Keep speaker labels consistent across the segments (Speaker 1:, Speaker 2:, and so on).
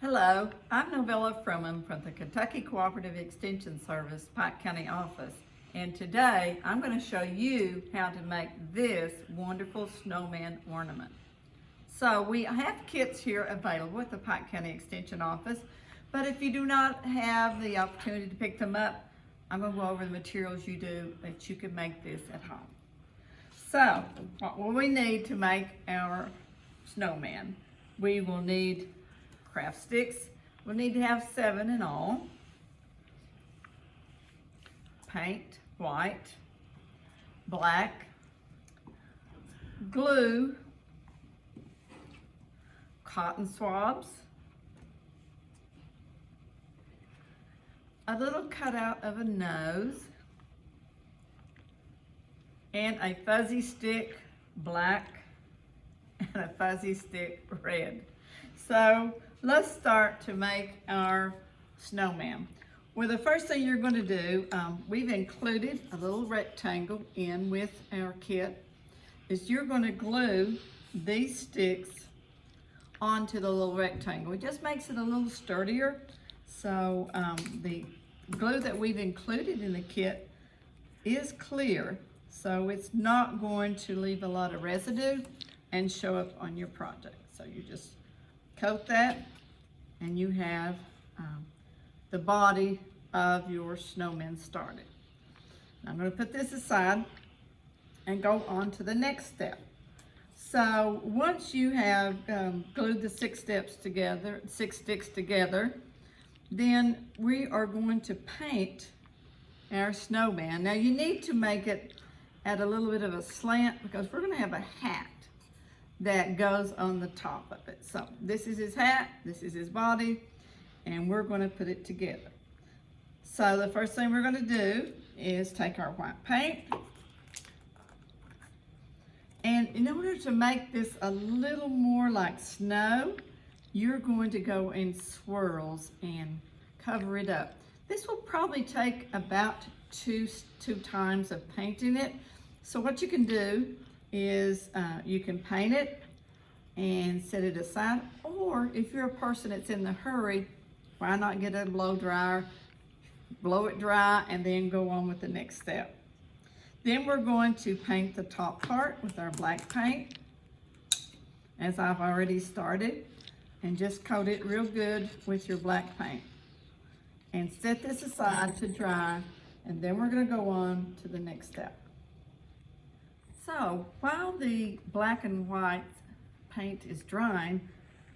Speaker 1: Hello, I'm Novella Froman from the Kentucky Cooperative Extension Service Pike County office, and today I'm going to show you how to make this wonderful snowman ornament. So we have kits here available at the Pike County Extension office, but if you do not have the opportunity to pick them up, I'm going to go over the materials you do that you can make this at home. So what will we need to make our snowman? We will need craft sticks. We'll need to have 7 in all. Paint, white, black, glue, cotton swabs, a little cutout of a nose, and a fuzzy stick black and a fuzzy stick red. So let's start to make our snowman. Well, the first thing you're going to do, we've included a little rectangle in with our kit, is you're going to glue these sticks onto the little rectangle. It just makes it a little sturdier. So the glue that we've included in the kit is clear, so it's not going to leave a lot of residue and show up on your project. So you just coat that and you have the body of your snowman started. Now I'm going to put this aside and go on to the next step. So once you have glued the 6 sticks together, then we are going to paint our snowman. Now you need to make it at a little bit of a slant because we're going to have a hat that goes on the top of it. So this is his hat, this is his body, and we're going to put it together. So the first thing we're going to do is take our white paint, and in order to make this a little more like snow, you're going to go in swirls and cover it up. This will probably take about two times of painting it. So what you can do is you can paint it and set it aside, or if you're a person that's in the hurry, why not get a blow dryer, blow it dry, and then go on with the next step. Then we're going to paint the top part with our black paint, as I've already started, and just coat it real good with your black paint. And set this aside to dry, and then we're going to go on to the next step. So while the black and white paint is drying,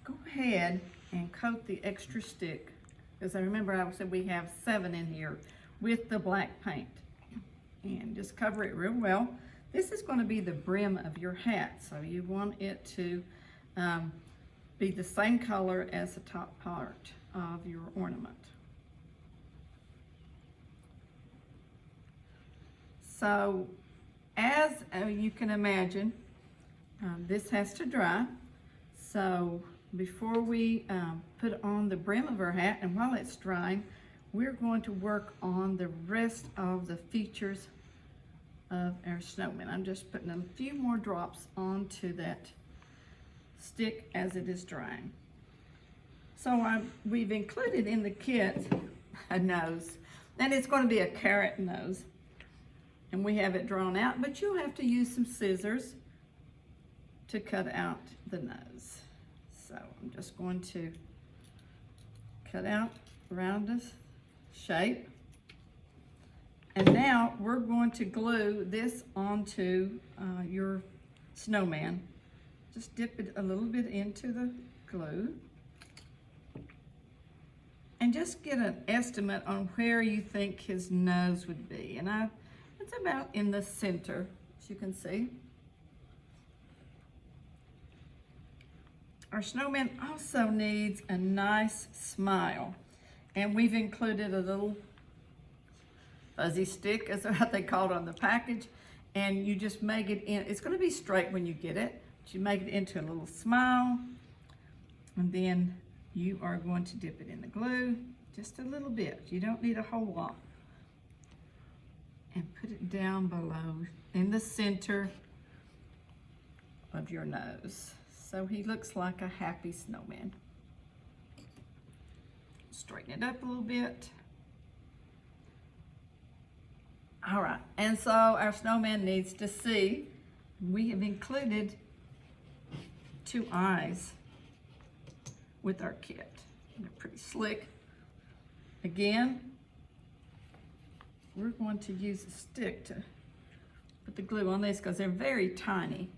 Speaker 1: go ahead and coat the extra stick, because I remember I said we have 7 in here, with the black paint. And just cover it real well. This is going to be the brim of your hat, so you want it to be the same color as the top part of your ornament. So as you can imagine, this has to dry. So before we put on the brim of our hat, and while it's drying, we're going to work on the rest of the features of our snowman. I'm just putting a few more drops onto that stick as it is drying. So we've included in the kit a nose, and it's going to be a carrot nose. And we have it drawn out, but you'll have to use some scissors to cut out the nose. So I'm just going to cut out around this shape. And now we're going to glue this onto your snowman. Just dip it a little bit into the glue. And just get an estimate on where you think his nose would be. And it's about in the center, as you can see. Our snowman also needs a nice smile. And we've included a little fuzzy stick, as what they call it on the package. And you just make it in, it's gonna be straight when you get it. But you make it into a little smile. And then you are going to dip it in the glue, just a little bit. You don't need a whole lot. And put it down below in the center of your nose. So he looks like a happy snowman. Straighten it up a little bit. All right, and so our snowman needs to see, we have included 2 eyes with our kit. They're pretty slick. Again, we're going to use a stick to put the glue on these because they're very tiny.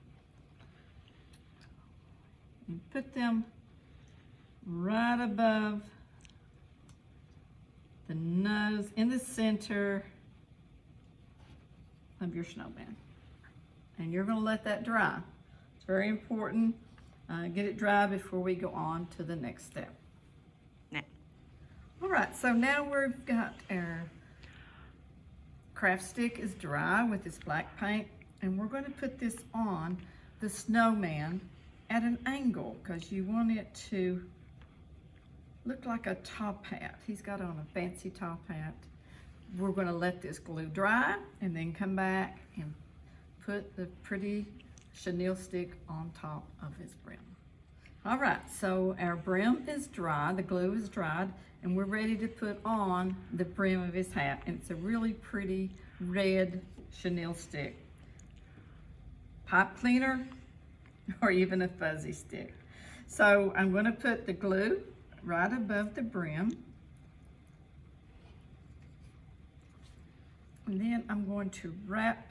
Speaker 1: And put them right above the nose in the center of your snowman. And you're going to let that dry. It's very important. Get it dry before we go on to the next step. All right, so now we've got our craft stick is dry with this black paint, and we're going to put this on the snowman at an angle because you want it to look like a top hat. He's got on a fancy top hat. We're going to let this glue dry and then come back and put the pretty chenille stick on top of his brim. All right, so our brim is dry, the glue is dried, and we're ready to put on the brim of his hat. And it's a really pretty red chenille stick. Pipe cleaner or even a fuzzy stick. So I'm going to put the glue right above the brim. And then I'm going to wrap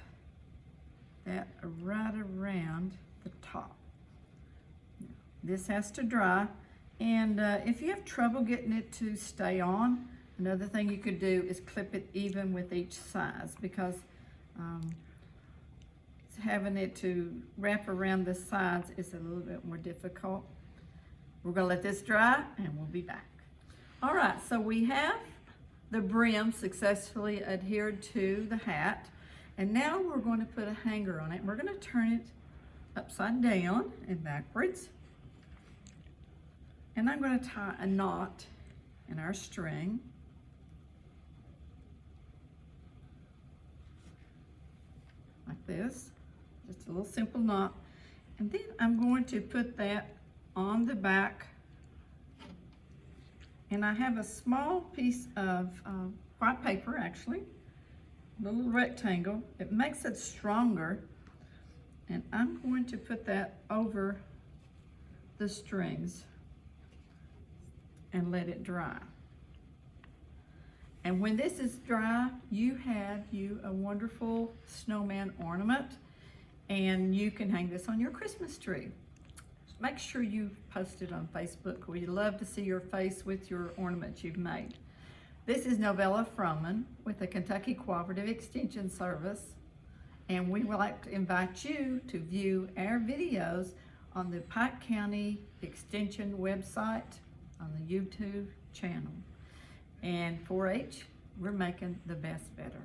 Speaker 1: that right around the top. This has to dry, and if you have trouble getting it to stay on, another thing you could do is clip it even with each size, because having it to wrap around the sides is a little bit more difficult. We're going to let this dry and we'll be back. All right, so we have the brim successfully adhered to the hat, and now we're going to put a hanger on it. We're going to turn it upside down and backwards. And I'm going to tie a knot in our string. Like this, just a little simple knot. And then I'm going to put that on the back. And I have a small piece of white paper, actually, a little rectangle. It makes it stronger. And I'm going to put that over the strings and let it dry. And when this is dry, you have a wonderful snowman ornament, and you can hang this on your Christmas tree. Make sure you post it on Facebook. We'd love to see your face with your ornaments you've made. This is Novella Froman with the Kentucky Cooperative Extension Service, and we would like to invite you to view our videos on the Pike County Extension website, on the YouTube channel. And 4-H, we're making the best better.